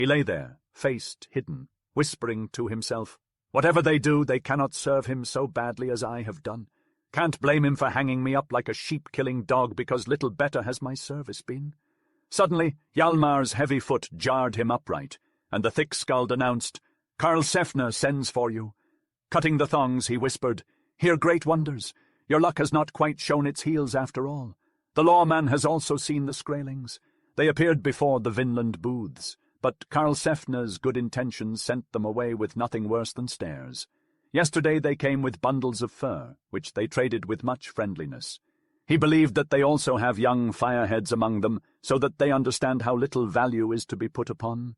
He lay there, face hidden, whispering to himself, "Whatever they do, they cannot serve him so badly as I have done. Can't blame him for hanging me up like a sheep-killing dog because little better has my service been." Suddenly, Hjalmar's heavy foot jarred him upright, and the thick-skulled announced, "Karlsefne sends for you." Cutting the thongs, he whispered, "Hear great wonders. Your luck has not quite shown its heels after all. The lawman has also seen the Skraelings. They appeared before the Vinland booths, but Karlsefne's good intentions sent them away with nothing worse than stares. Yesterday they came with bundles of fur, which they traded with much friendliness. He believed that they also have young fireheads among them, so that they understand how little value is to be put upon."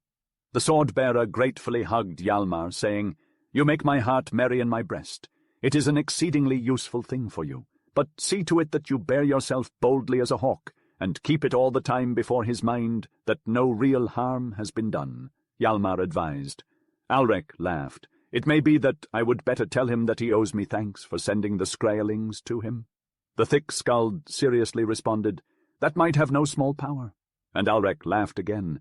The sword-bearer gratefully hugged Hjalmar, saying, "You make my heart merry in my breast. It is an exceedingly useful thing for you, but see to it that you bear yourself boldly as a hawk, and keep it all the time before his mind that no real harm has been done," Hjalmar advised. Alrek laughed. "It may be that I would better tell him that he owes me thanks for sending the Skraelings to him." The thick-skulled seriously responded, "That might have no small power," and Alrek laughed again.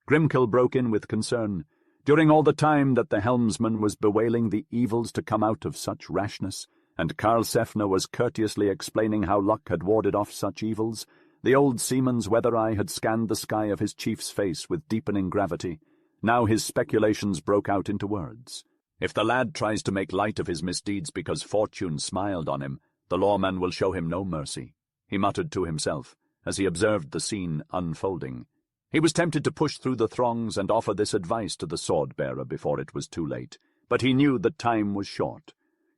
Grimkel broke in with concern. During all the time that the helmsman was bewailing the evils to come out of such rashness, and Karlsefne was courteously explaining how luck had warded off such evils, the old seaman's weather eye had scanned the sky of his chief's face with deepening gravity. Now his speculations broke out into words. If the lad tries to make light of his misdeeds because fortune smiled on him, the lawman will show him no mercy, he muttered to himself, as he observed the scene unfolding. He was tempted to push through the throngs and offer this advice to the sword-bearer before it was too late, but he knew that time was short.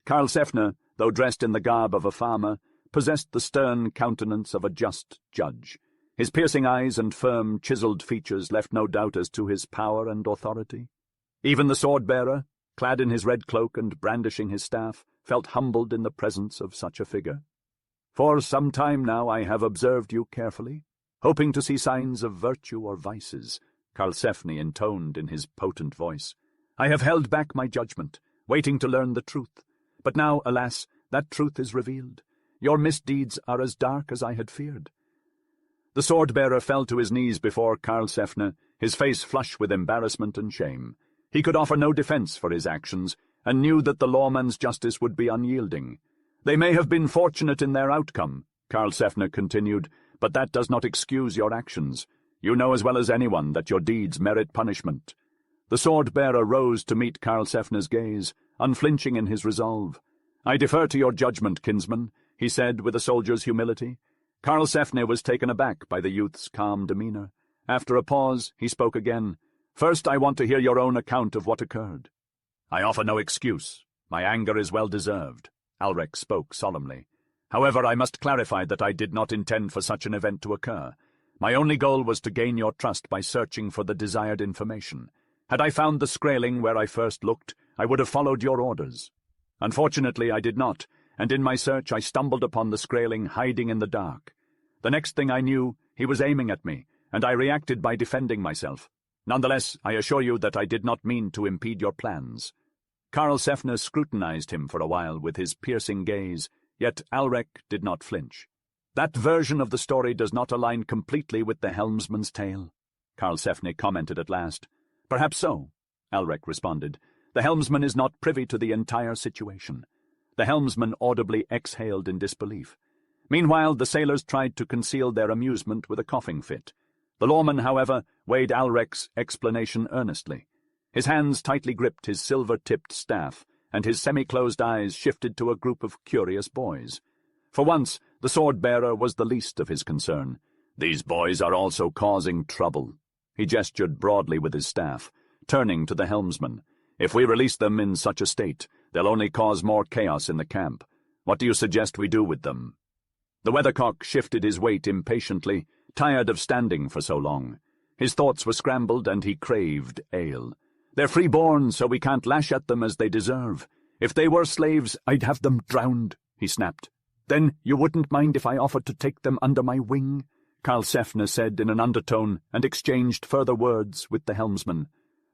Karlsefne, though dressed in the garb of a farmer, possessed the stern countenance of a just judge. His piercing eyes and firm, chiselled features left no doubt as to his power and authority. Even the sword-bearer, clad in his red cloak and brandishing his staff, felt humbled in the presence of such a figure. "For some time now I have observed you carefully, hoping to see signs of virtue or vices," Karlsefne intoned in his potent voice. "I have held back my judgment, waiting to learn the truth. But now, alas, that truth is revealed. Your misdeeds are as dark as I had feared." The sword-bearer fell to his knees before Karlsefne, his face flush with embarrassment and shame. He could offer no defence for his actions, and knew that the lawman's justice would be unyielding. "They may have been fortunate in their outcome," Karlsefne continued, "but that does not excuse your actions. You know as well as anyone that your deeds merit punishment." The sword-bearer rose to meet Karlsefne's gaze, unflinching in his resolve. "I defer to your judgment, kinsman," he said with a soldier's humility. Karlsefne was taken aback by the youth's calm demeanour. After a pause, he spoke again. "First, I want to hear your own account of what occurred." "I offer no excuse. My anger is well deserved," Alrek spoke solemnly. "However, I must clarify that I did not intend for such an event to occur. My only goal was to gain your trust by searching for the desired information. Had I found the Skraeling where I first looked, I would have followed your orders. Unfortunately, I did not, and in my search I stumbled upon the Skraeling hiding in the dark. The next thing I knew, he was aiming at me, and I reacted by defending myself. Nonetheless, I assure you that I did not mean to impede your plans." Karlsefne scrutinized him for a while with his piercing gaze, yet Alrek did not flinch. "That version of the story does not align completely with the helmsman's tale," Karlsefne commented at last. "Perhaps so," Alrek responded. "The helmsman is not privy to the entire situation." The helmsman audibly exhaled in disbelief. Meanwhile, the sailors tried to conceal their amusement with a coughing fit. The lawman, however, weighed Alrek's explanation earnestly. His hands tightly gripped his silver-tipped staff, and his semi-closed eyes shifted to a group of curious boys. For once, the sword-bearer was the least of his concern. "These boys are also causing trouble." He gestured broadly with his staff, turning to the helmsman. "If we release them in such a state, they'll only cause more chaos in the camp. What do you suggest we do with them?" The weathercock shifted his weight impatiently, tired of standing for so long. His thoughts were scrambled, and he craved ale. "They're free-born, so we can't lash at them as they deserve. If they were slaves, I'd have them drowned," he snapped. "Then you wouldn't mind if I offered to take them under my wing?" Karlsefne said in an undertone, and exchanged further words with the helmsman.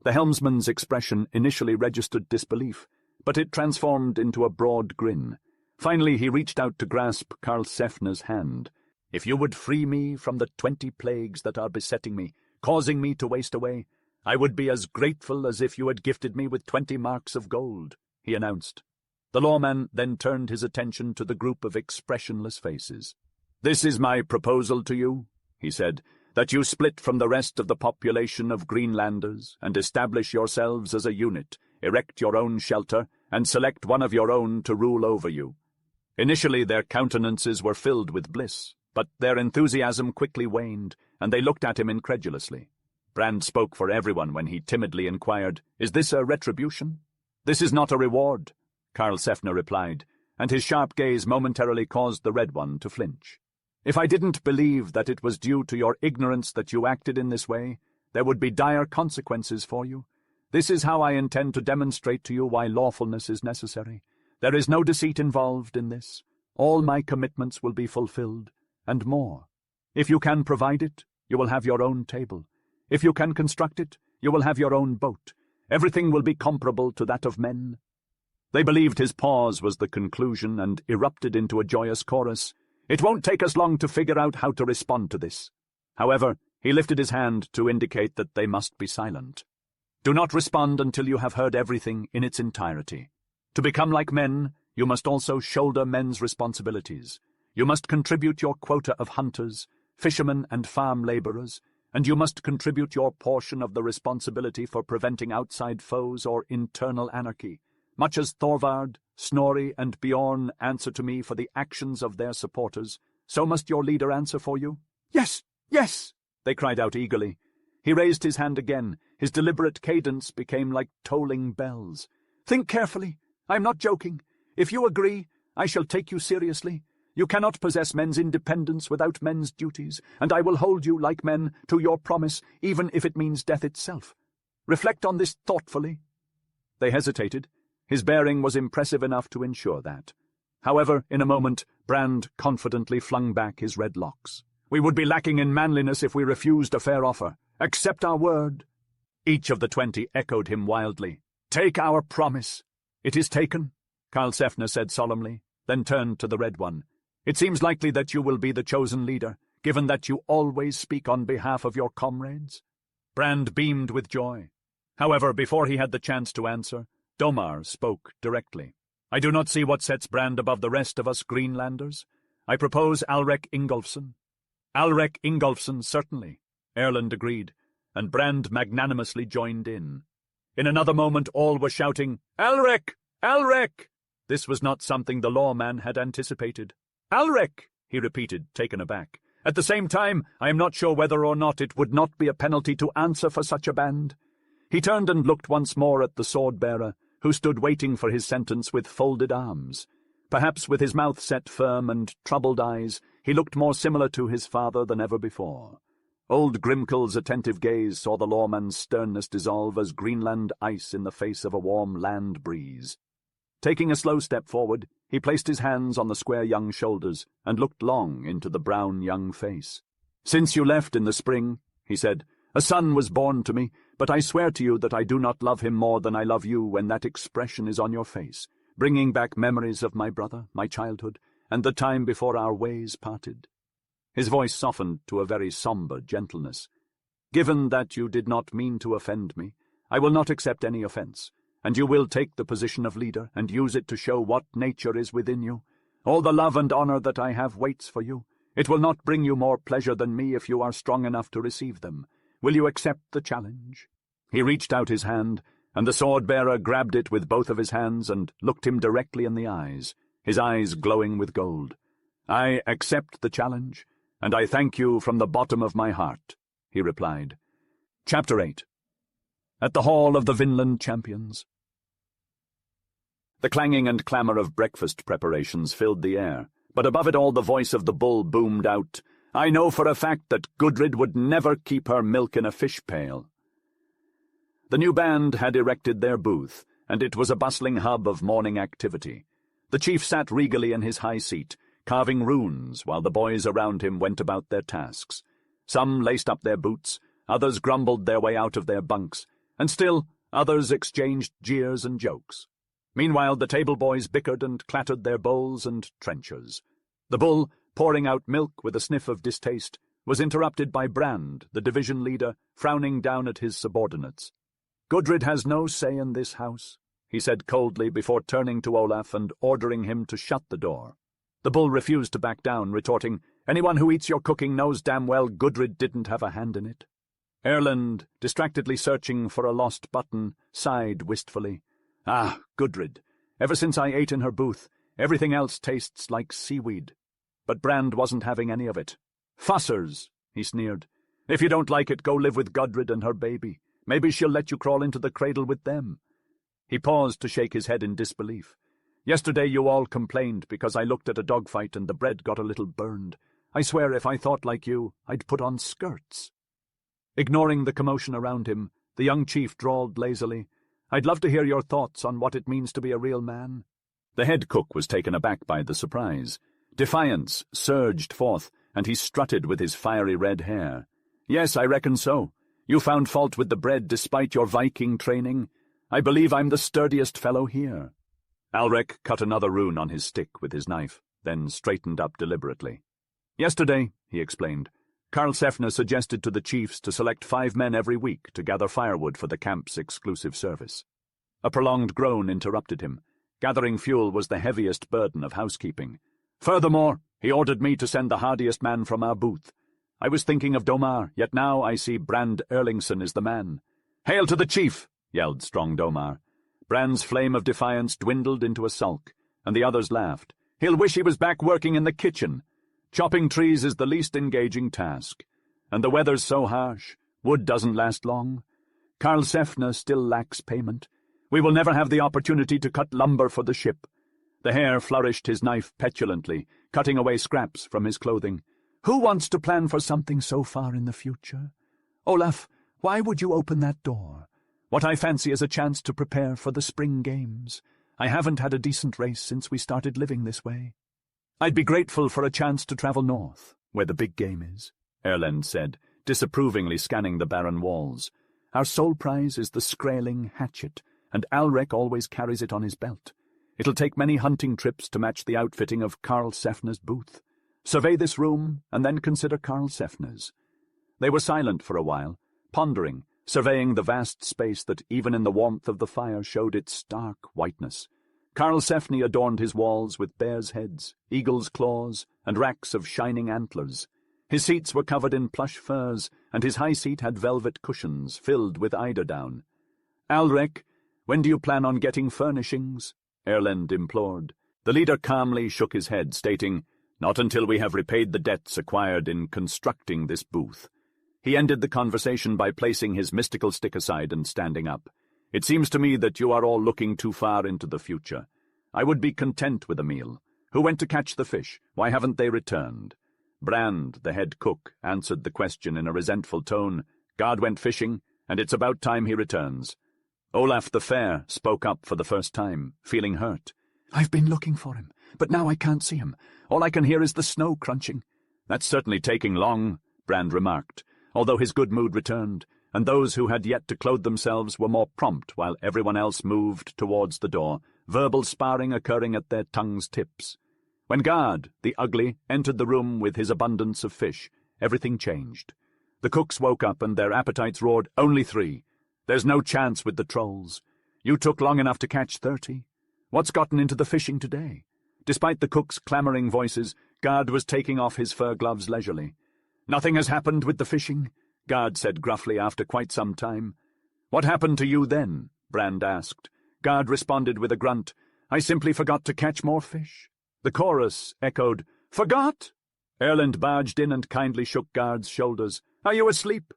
The helmsman's expression initially registered disbelief, but it transformed into a broad grin. Finally he reached out to grasp Karlsefne's hand. "If you would free me from the 20 plagues that are besetting me, causing me to waste away, I would be as grateful as if you had gifted me with 20 marks of gold," he announced. The lawman then turned his attention to the group of expressionless faces. "This is my proposal to you," he said, "that you split from the rest of the population of Greenlanders and establish yourselves as a unit, erect your own shelter, and select one of your own to rule over you." Initially their countenances were filled with bliss, but their enthusiasm quickly waned, and they looked at him incredulously. Brand spoke for everyone when he timidly inquired, "Is this a retribution?" "This is not a reward," Karlsefne replied, and his sharp gaze momentarily caused the Red One to flinch. "If I didn't believe that it was due to your ignorance that you acted in this way, there would be dire consequences for you. This is how I intend to demonstrate to you why lawfulness is necessary. There is no deceit involved in this. All my commitments will be fulfilled, and more. If you can provide it, you will have your own table. If you can construct it, you will have your own boat. Everything will be comparable to that of men." They believed his pause was the conclusion and erupted into a joyous chorus. "It won't take us long to figure out how to respond to this." However, he lifted his hand to indicate that they must be silent. "Do not respond until you have heard everything in its entirety. To become like men, you must also shoulder men's responsibilities. You must contribute your quota of hunters, fishermen, and farm laborers, and you must contribute your portion of the responsibility for preventing outside foes or internal anarchy. Much as Thorvard, Snorri, and Bjorn answer to me for the actions of their supporters, so must your leader answer for you." "Yes, yes!" they cried out eagerly. He raised his hand again. His deliberate cadence became like tolling bells. "Think carefully. I am not joking. If you agree, I shall take you seriously. You cannot possess men's independence without men's duties, and I will hold you, like men, to your promise, even if it means death itself. Reflect on this thoughtfully." They hesitated. His bearing was impressive enough to ensure that. However, in a moment, Brand confidently flung back his red locks. "We would be lacking in manliness if we refused a fair offer. Accept our word." Each of the 20 echoed him wildly. "Take our promise." "It is taken," Karlsefne said solemnly, then turned to the Red One. "It seems likely that you will be the chosen leader, given that you always speak on behalf of your comrades." Brand beamed with joy. However, before he had the chance to answer, Domar spoke directly. "I do not see what sets Brand above the rest of us Greenlanders. I propose Alrek Ingolfsson." "Alrek Ingolfsson, certainly," Erland agreed, and Brand magnanimously joined in. In another moment all were shouting, "Alrek! Alrek!" This was not something the lawman had anticipated. "Alrek!" he repeated, taken aback. "At the same time, I am not sure whether or not it would not be a penalty to answer for such a band." He turned and looked once more at the sword-bearer, who stood waiting for his sentence with folded arms. Perhaps with his mouth set firm and troubled eyes, he looked more similar to his father than ever before. Old Grimkel's attentive gaze saw the lawman's sternness dissolve as Greenland ice in the face of a warm land breeze. Taking a slow step forward, he placed his hands on the square young shoulders and looked long into the brown young face. "Since you left in the spring," he said, "a son was born to me, but I swear to you that I do not love him more than I love you when that expression is on your face, bringing back memories of my brother, my childhood, and the time before our ways parted." His voice softened to a very sombre gentleness. "Given that you did not mean to offend me, I will not accept any offense, and you will take the position of leader and use it to show what nature is within you. All the love and honor that I have waits for you. It will not bring you more pleasure than me if you are strong enough to receive them. Will you accept the challenge?" He reached out his hand, and the sword-bearer grabbed it with both of his hands and looked him directly in the eyes, his eyes glowing with gold. "I accept the challenge, and I thank you from the bottom of my heart," he replied. Chapter 8. At the Hall of the Vinland Champions. The clanging and clamour of breakfast preparations filled the air, but above it all the voice of the bull boomed out, "I know for a fact that Gudrid would never keep her milk in a fish pail." The new band had erected their booth, and it was a bustling hub of morning activity. The chief sat regally in his high seat, carving runes, while the boys around him went about their tasks. Some laced up their boots, others grumbled their way out of their bunks, and still others exchanged jeers and jokes. Meanwhile the table boys bickered and clattered their bowls and trenchers. The bull, pouring out milk with a sniff of distaste, was interrupted by Brand, the division leader, frowning down at his subordinates. "Gudrid has no say in this house," he said coldly before turning to Olaf and ordering him to shut the door. The bull refused to back down, retorting, "Anyone who eats your cooking knows damn well Gudrid didn't have a hand in it." Erland, distractedly searching for a lost button, sighed wistfully. "Ah, Gudrid. Ever since I ate in her booth, everything else tastes like seaweed." But Brand wasn't having any of it. "Fussers," he sneered. "If you don't like it, go live with Gudrid and her baby. Maybe she'll let you crawl into the cradle with them." He paused to shake his head in disbelief. "Yesterday you all complained because I looked at a dogfight and the bread got a little burned. I swear if I thought like you, I'd put on skirts." Ignoring the commotion around him, the young chief drawled lazily, "I'd love to hear your thoughts on what it means to be a real man." The head cook was taken aback by the surprise. Defiance surged forth, and he strutted with his fiery red hair. "Yes, I reckon so. You found fault with the bread despite your Viking training. I believe I'm the sturdiest fellow here." Alrek cut another rune on his stick with his knife, then straightened up deliberately. "Yesterday," he explained, "Karlsefne suggested to the chiefs to select 5 men every week to gather firewood for the camp's exclusive service." A prolonged groan interrupted him. Gathering fuel was the heaviest burden of housekeeping. "Furthermore, he ordered me to send the hardiest man from our booth. I was thinking of Domar, yet now I see Brand Erlingsson is the man." "Hail to the chief!" yelled strong Domar. Brand's flame of defiance dwindled into a sulk, and the others laughed. "He'll wish he was back working in the kitchen. Chopping trees is the least engaging task. And the weather's so harsh. Wood doesn't last long. Karlsefne still lacks payment. We will never have the opportunity to cut lumber for the ship." The hare flourished his knife petulantly, cutting away scraps from his clothing. "Who wants to plan for something so far in the future? Olaf, why would you open that door? What I fancy is a chance to prepare for the spring games. I haven't had a decent race since we started living this way." "I'd be grateful for a chance to travel north, where the big game is," Erlend said, disapprovingly scanning the barren walls. "Our sole prize is the Skraeling hatchet, and Alrek always carries it on his belt. It'll take many hunting trips to match the outfitting of Karlsefne's booth. Survey this room, and then consider Karlsefne's." They were silent for a while, pondering, surveying the vast space that even in the warmth of the fire showed its stark whiteness. Karlsefne adorned his walls with bears' heads, eagles' claws, and racks of shining antlers. His seats were covered in plush furs, and his high seat had velvet cushions filled with eiderdown. "Alrek, when do you plan on getting furnishings?" Erlend implored. The leader calmly shook his head, stating, "Not until we have repaid the debts acquired in constructing this booth." He ended the conversation by placing his mystical stick aside and standing up. "It seems to me that you are all looking too far into the future. I would be content with a meal. Who went to catch the fish? Why haven't they returned?" Brand, the head cook, answered the question in a resentful tone. "God went fishing, and it's about time he returns." Olaf the Fair spoke up for the first time, feeling hurt. "I've been looking for him, but now I can't see him. All I can hear is the snow crunching." "That's certainly taking long," Brand remarked, although his good mood returned, and those who had yet to clothe themselves were more prompt while everyone else moved towards the door, verbal sparring occurring at their tongues' tips. When Gard, the ugly, entered the room with his abundance of fish, everything changed. The cooks woke up and their appetites roared, "Only 3. There's no chance with the trolls. You took long enough to catch 30. What's gotten into the fishing today?" Despite the cook's clamouring voices, Gard was taking off his fur gloves leisurely. "Nothing has happened with the fishing," Gard said gruffly after quite some time. "What happened to you then?" Brand asked. Gard responded with a grunt, "I simply forgot to catch more fish." The chorus echoed, "Forgot?" Erlend barged in and kindly shook Gard's shoulders. "Are you asleep?"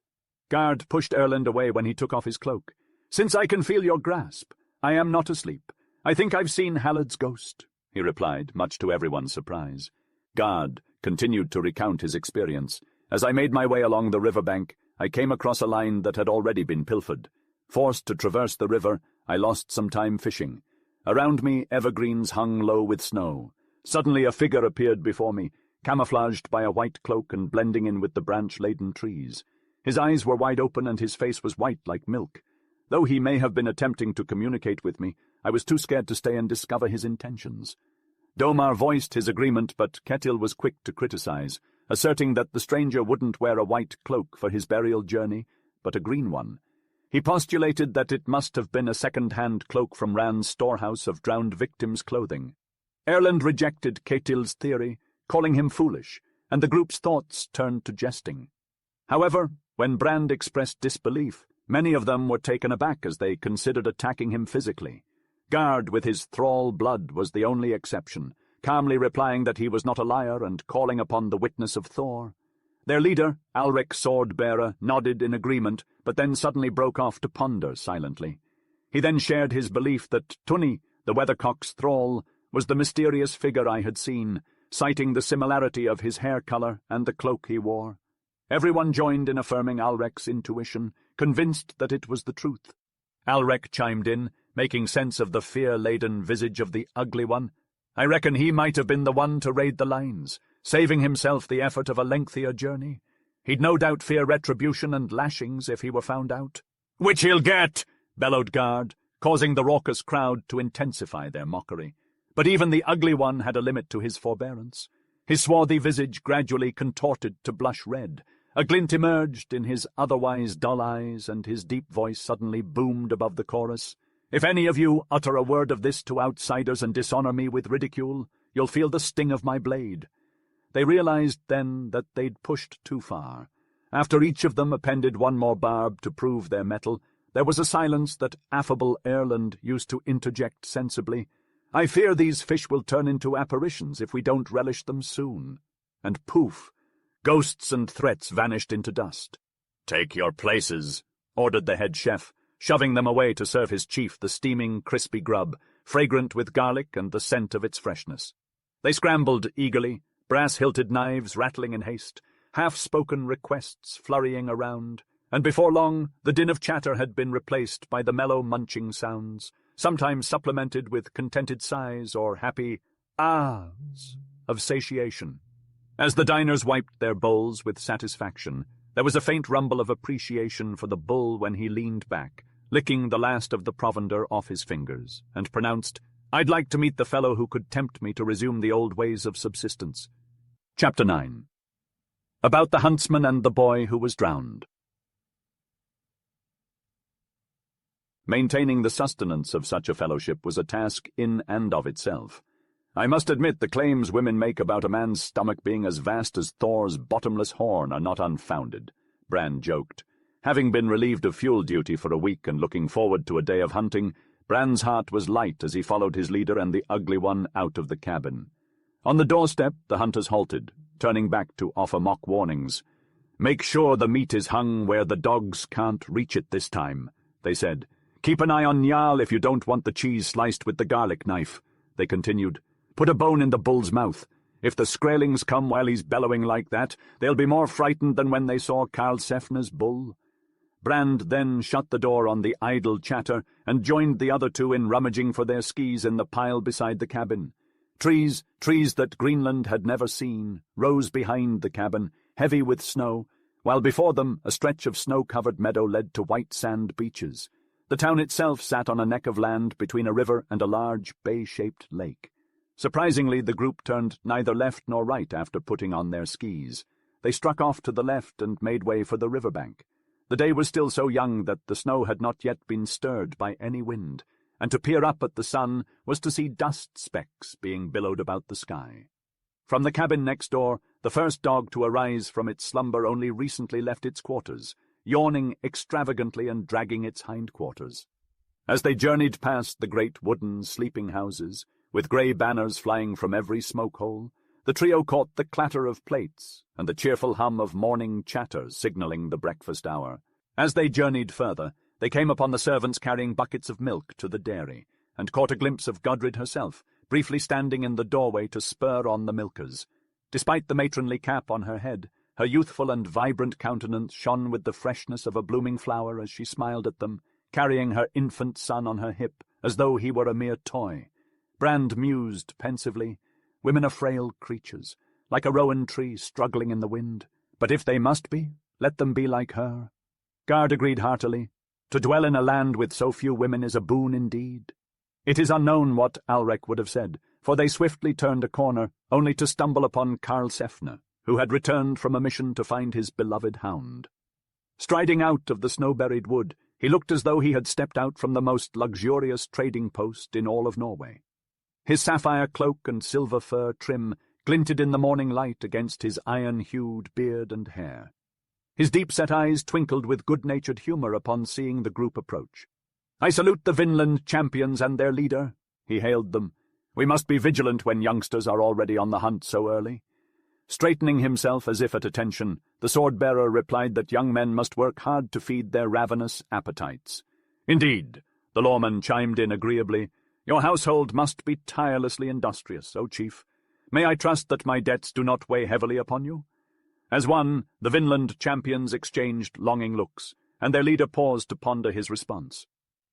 Gard pushed Erlend away when he took off his cloak. "Since I can feel your grasp, I am not asleep. I think I've seen Halled's ghost," he replied, much to everyone's surprise. Gard continued to recount his experience. "As I made my way along the riverbank, I came across a line that had already been pilfered. Forced to traverse the river, I lost some time fishing. Around me, evergreens hung low with snow. Suddenly a figure appeared before me, camouflaged by a white cloak and blending in with the branch-laden trees. His eyes were wide open and his face was white like milk. Though he may have been attempting to communicate with me, I was too scared to stay and discover his intentions." Domar voiced his agreement, but Ketil was quick to criticize. asserting that the stranger wouldn't wear a white cloak for his burial journey, but a green one. He postulated that it must have been a second-hand cloak from Rand's storehouse of drowned victims' clothing. Erland rejected Ketil's theory, calling him foolish, and the group's thoughts turned to jesting. However, when Brand expressed disbelief, many of them were taken aback as they considered attacking him physically. Gard, with his thrall blood, was the only exception, calmly replying that he was not a liar and calling upon the witness of Thor. Their leader, Alrek Sword-bearer, nodded in agreement, but then suddenly broke off to ponder silently. He then shared his belief that Tunni, the weathercock's thrall, was the mysterious figure I had seen, citing the similarity of his hair colour and the cloak he wore. Everyone joined in affirming Alrek's intuition, convinced that it was the truth. Alrek chimed in, making sense of the fear-laden visage of the Ugly One. I reckon he might have been the one to raid the lines, saving himself the effort of a lengthier journey. He'd no doubt fear retribution and lashings if he were found out. "Which he'll get!" bellowed Gard, causing the raucous crowd to intensify their mockery. But even the Ugly One had a limit to his forbearance. His swarthy visage gradually contorted to blush red. A glint emerged in his otherwise dull eyes, and his deep voice suddenly boomed above the chorus. "If any of you utter a word of this to outsiders and dishonor me with ridicule, you'll feel the sting of my blade." They realized then that they'd pushed too far. After each of them appended one more barb to prove their mettle, there was a silence that affable Erland used to interject sensibly. "I fear these fish will turn into apparitions if we don't relish them soon." And poof! Ghosts and threats vanished into dust. "Take your places," ordered the head chef, shoving them away to serve his chief the steaming, crispy grub, fragrant with garlic and the scent of its freshness. They scrambled eagerly, brass-hilted knives rattling in haste, half-spoken requests flurrying around, and before long the din of chatter had been replaced by the mellow munching sounds, sometimes supplemented with contented sighs or happy ahs of satiation. As the diners wiped their bowls with satisfaction, there was a faint rumble of appreciation for the bull when he leaned back, licking the last of the provender off his fingers, and pronounced, "I'd like to meet the fellow who could tempt me to resume the old ways of subsistence." Chapter 9. About the huntsman and the boy who was drowned. Maintaining the sustenance of such a fellowship was a task in and of itself. I must admit the claims women make about a man's stomach being as vast as Thor's bottomless horn are not unfounded, Bran joked. Having been relieved of fuel duty for a week and looking forward to a day of hunting, Bran's heart was light as he followed his leader and the Ugly One out of the cabin. On the doorstep the hunters halted, turning back to offer mock warnings. "Make sure the meat is hung where the dogs can't reach it this time," they said. "Keep an eye on Njal if you don't want the cheese sliced with the garlic knife," they continued. "Put a bone in the bull's mouth. If the Skrellings come while he's bellowing like that, they'll be more frightened than when they saw Karlsefne's bull." Brand then shut the door on the idle chatter and joined the other two in rummaging for their skis in the pile beside the cabin. Trees that Greenland had never seen, rose behind the cabin, heavy with snow, while before them a stretch of snow-covered meadow led to white sand beaches. The town itself sat on a neck of land between a river and a large bay-shaped lake. Surprisingly, the group turned neither left nor right after putting on their skis. They struck off to the left and made way for the riverbank. The day was still so young that the snow had not yet been stirred by any wind, and to peer up at the sun was to see dust specks being billowed about the sky. From the cabin next door, the first dog to arise from its slumber only recently left its quarters, yawning extravagantly and dragging its hindquarters. As they journeyed past the great wooden sleeping houses, with grey banners flying from every smoke-hole, the trio caught the clatter of plates and the cheerful hum of morning chatter signalling the breakfast hour. As they journeyed further, they came upon the servants carrying buckets of milk to the dairy, and caught a glimpse of Gudrid herself, briefly standing in the doorway to spur on the milkers. Despite the matronly cap on her head, her youthful and vibrant countenance shone with the freshness of a blooming flower as she smiled at them, carrying her infant son on her hip, as though he were a mere toy. Brand mused pensively. Women are frail creatures, like a rowan tree struggling in the wind. But if they must be, let them be like her. Gard agreed heartily. To dwell in a land with so few women is a boon indeed. It is unknown what Alrek would have said, for they swiftly turned a corner, only to stumble upon Karlsefne. who had returned from a mission to find his beloved hound. Striding out of the snow-buried wood, he looked as though he had stepped out from the most luxurious trading post in all of Norway. His sapphire cloak and silver fur trim glinted in the morning light against his iron-hued beard and hair. His deep-set eyes twinkled with good-natured humour upon seeing the group approach. "I salute the Vinland champions and their leader," he hailed them. "We must be vigilant when youngsters are already on the hunt so early." Straightening himself as if at attention, the sword-bearer replied that young men must work hard to feed their ravenous appetites. "Indeed," the lawman chimed in agreeably, "your household must be tirelessly industrious, O chief. May I trust that my debts do not weigh heavily upon you?" As one, the Vinland champions exchanged longing looks, and their leader paused to ponder his response.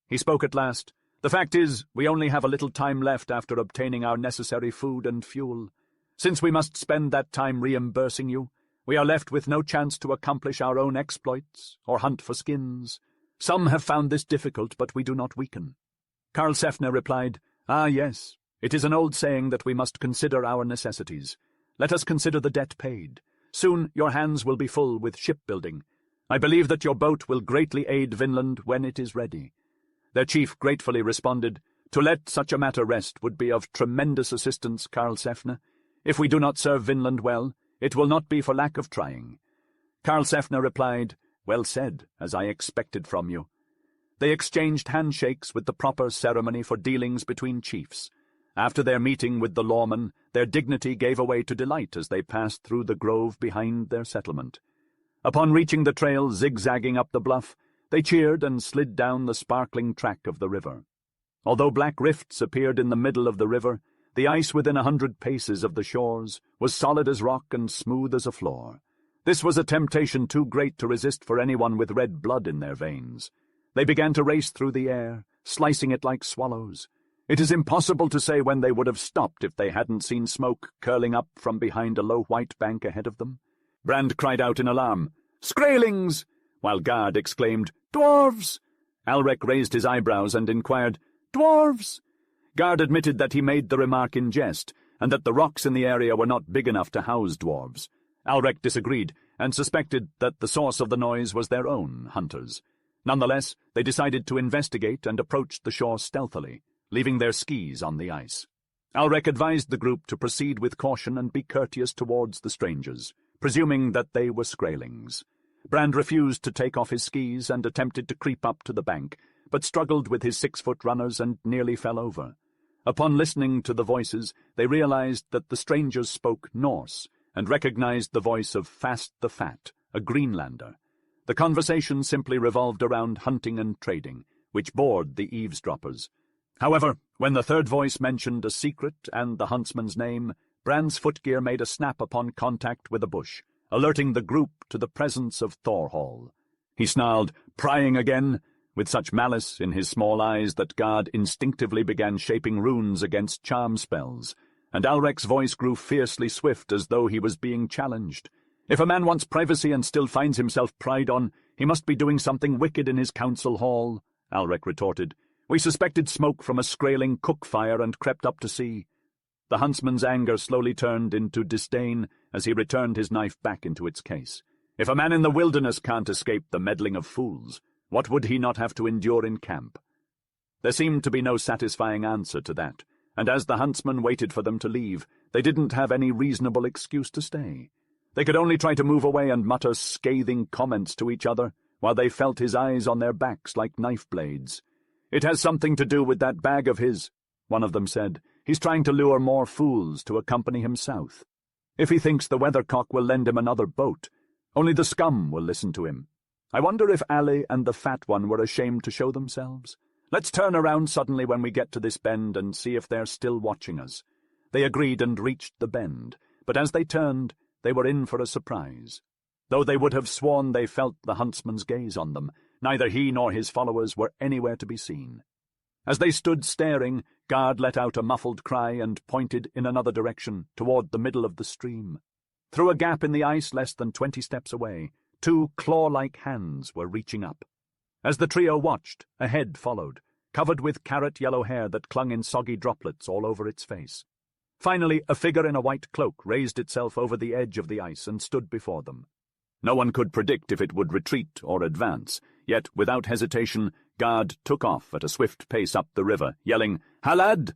He spoke at last. "The fact is, we only have a little time left after obtaining our necessary food and fuel. Since we must spend that time reimbursing you, we are left with no chance to accomplish our own exploits or hunt for skins. Some have found this difficult, but we do not weaken." Karlsefne replied, "Ah, yes, it is an old saying that we must consider our necessities. Let us consider the debt paid. Soon your hands will be full with shipbuilding. I believe that your boat will greatly aid Vinland when it is ready." Their chief gratefully responded, "To let such a matter rest would be of tremendous assistance, Karlsefne. If we do not serve Vinland well, it will not be for lack of trying." Karlsefne replied, "Well said, as I expected from you." They exchanged handshakes with the proper ceremony for dealings between chiefs. After their meeting with the lawman, their dignity gave way to delight as they passed through the grove behind their settlement. Upon reaching the trail zigzagging up the bluff, they cheered and slid down the sparkling track of the river. Although black rifts appeared in the middle of the river, the ice within 100 paces of the shores was solid as rock and smooth as a floor. This was a temptation too great to resist for anyone with red blood in their veins. They began to race through the air, slicing it like swallows. It is impossible to say when they would have stopped if they hadn't seen smoke curling up from behind a low white bank ahead of them. Brand cried out in alarm, "Skraelings!" while Gard exclaimed, "Dwarves!" Alrek raised his eyebrows and inquired, "Dwarves?" Gard admitted that he made the remark in jest, and that the rocks in the area were not big enough to house dwarves. Alrek disagreed, and suspected that the source of the noise was their own hunters. Nonetheless, they decided to investigate and approached the shore stealthily, leaving their skis on the ice. Alrek advised the group to proceed with caution and be courteous towards the strangers, presuming that they were Skraelings. Brand refused to take off his skis and attempted to creep up to the bank, but struggled with his 6-foot runners and nearly fell over. Upon listening to the voices, they realized that the strangers spoke Norse, and recognized the voice of Fast the Fat, a Greenlander. The conversation simply revolved around hunting and trading, which bored the eavesdroppers. However, when the third voice mentioned a secret and the huntsman's name, Brand's footgear made a snap upon contact with a bush, alerting the group to the presence of Thorhall. He snarled, "Prying again?" with such malice in his small eyes that Gard instinctively began shaping runes against charm spells, and Alrek's voice grew fiercely swift as though he was being challenged. If a man wants privacy and still finds himself pried on, he must be doing something wicked in his council hall, Alrek retorted. "We suspected smoke from a Skraeling cook fire and crept up to see." The huntsman's anger slowly turned into disdain as he returned his knife back into its case. If a man in the wilderness can't escape the meddling of fools, what would he not have to endure in camp? There seemed to be no satisfying answer to that, and as the huntsman waited for them to leave, they didn't have any reasonable excuse to stay. They could only try to move away and mutter scathing comments to each other, while they felt his eyes on their backs like knife blades. "It has something to do with that bag of his," one of them said. "He's trying to lure more fools to accompany him south. If he thinks the weathercock will lend him another boat, only the scum will listen to him. I wonder if Ali and the fat one were ashamed to show themselves. Let's turn around suddenly when we get to this bend and see if they're still watching us." They agreed and reached the bend, but as they turned, they were in for a surprise. Though they would have sworn they felt the huntsman's gaze on them, neither he nor his followers were anywhere to be seen. As they stood staring, Gard let out a muffled cry and pointed in another direction, toward the middle of the stream. Through a gap in the ice less than 20 steps away, 2 claw-like hands were reaching up. As the trio watched, a head followed, covered with carrot-yellow hair that clung in soggy droplets all over its face. Finally, a figure in a white cloak raised itself over the edge of the ice and stood before them. No one could predict if it would retreat or advance, yet without hesitation Gard took off at a swift pace up the river, yelling, "Halad!"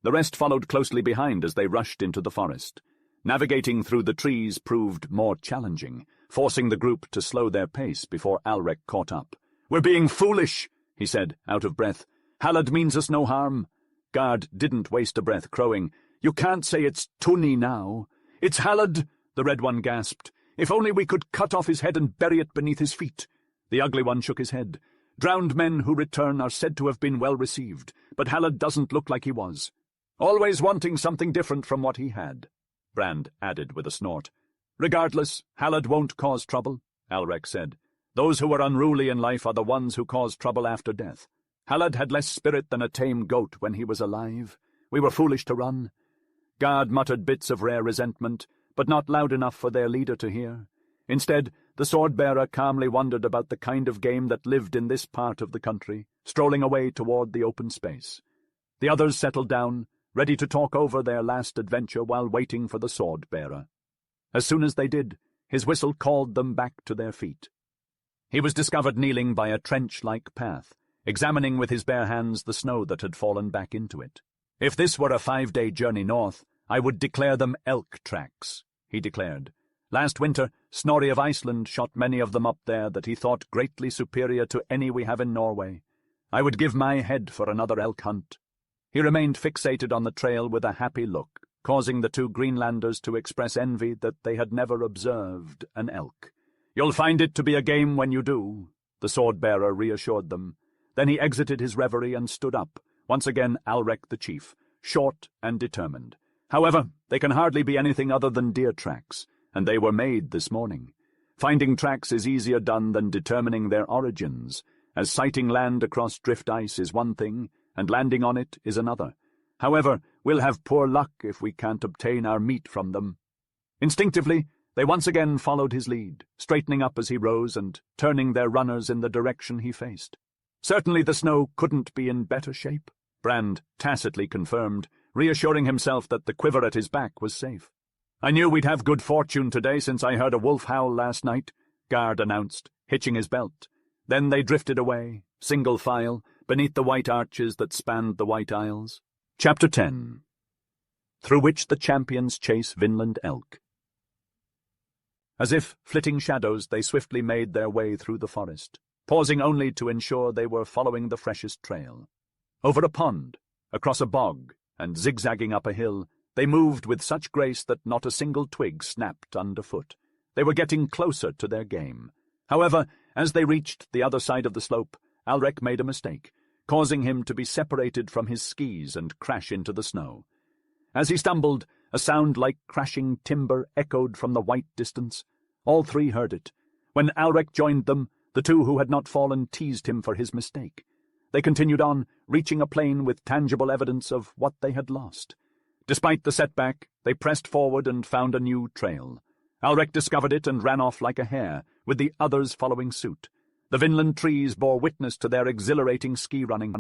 The rest followed closely behind as they rushed into the forest. Navigating through the trees proved more challenging, forcing the group to slow their pace before Alrek caught up. "We're being foolish," he said, out of breath. "Halad means us no harm." Gard didn't waste a breath, crowing, "You can't say it's Tunny now." "It's Halad," the Red One gasped. "If only we could cut off his head and bury it beneath his feet." The Ugly One shook his head. "Drowned men who return are said to have been well received, but Halad doesn't look like he was. Always wanting something different from what he had," Brand added with a snort. "Regardless, Halad won't cause trouble," Alrek said. "Those who are unruly in life are the ones who cause trouble after death. Halad had less spirit than a tame goat when he was alive. We were foolish to run." Gard muttered bits of rare resentment, but not loud enough for their leader to hear. Instead, the sword-bearer calmly wondered about the kind of game that lived in this part of the country, strolling away toward the open space. The others settled down, ready to talk over their last adventure while waiting for the sword-bearer. As soon as they did, his whistle called them back to their feet. He was discovered kneeling by a trench-like path, examining with his bare hands the snow that had fallen back into it. "If this were a 5-day journey north, I would declare them elk tracks," he declared. "Last winter, Snorri of Iceland shot many of them up there that he thought greatly superior to any we have in Norway. I would give my head for another elk hunt." He remained fixated on the trail with a happy look, causing the two Greenlanders to express envy that they had never observed an elk. "You'll find it to be a game when you do," the sword-bearer reassured them. Then he exited his reverie and stood up, once again Alrek the chief, short and determined. "However, they can hardly be anything other than deer tracks, and they were made this morning. Finding tracks is easier done than determining their origins, as sighting land across drift ice is one thing, and landing on it is another. However, we'll have poor luck if we can't obtain our meat from them." Instinctively, they once again followed his lead, straightening up as he rose and turning their runners in the direction he faced. Certainly the snow couldn't be in better shape, Brand tacitly confirmed, reassuring himself that the quiver at his back was safe. "I knew we'd have good fortune today since I heard a wolf howl last night," Gard announced, hitching his belt. Then they drifted away, single file, beneath the white arches that spanned the White Isles. Chapter 10. Through which the champions chase Vinland elk. As if flitting shadows, they swiftly made their way through the forest, pausing only to ensure they were following the freshest trail. Over a pond, across a bog, and zigzagging up a hill, they moved with such grace that not a single twig snapped underfoot. They were getting closer to their game. However, as they reached the other side of the slope, Alrek made a mistake, causing him to be separated from his skis and crash into the snow. As he stumbled, a sound like crashing timber echoed from the white distance. All three heard it. When Alrek joined them, the two who had not fallen teased him for his mistake. They continued on, reaching a plain with tangible evidence of what they had lost. Despite the setback, they pressed forward and found a new trail. Alrek discovered it and ran off like a hare, with the others following suit. The Vinland trees bore witness to their exhilarating ski running.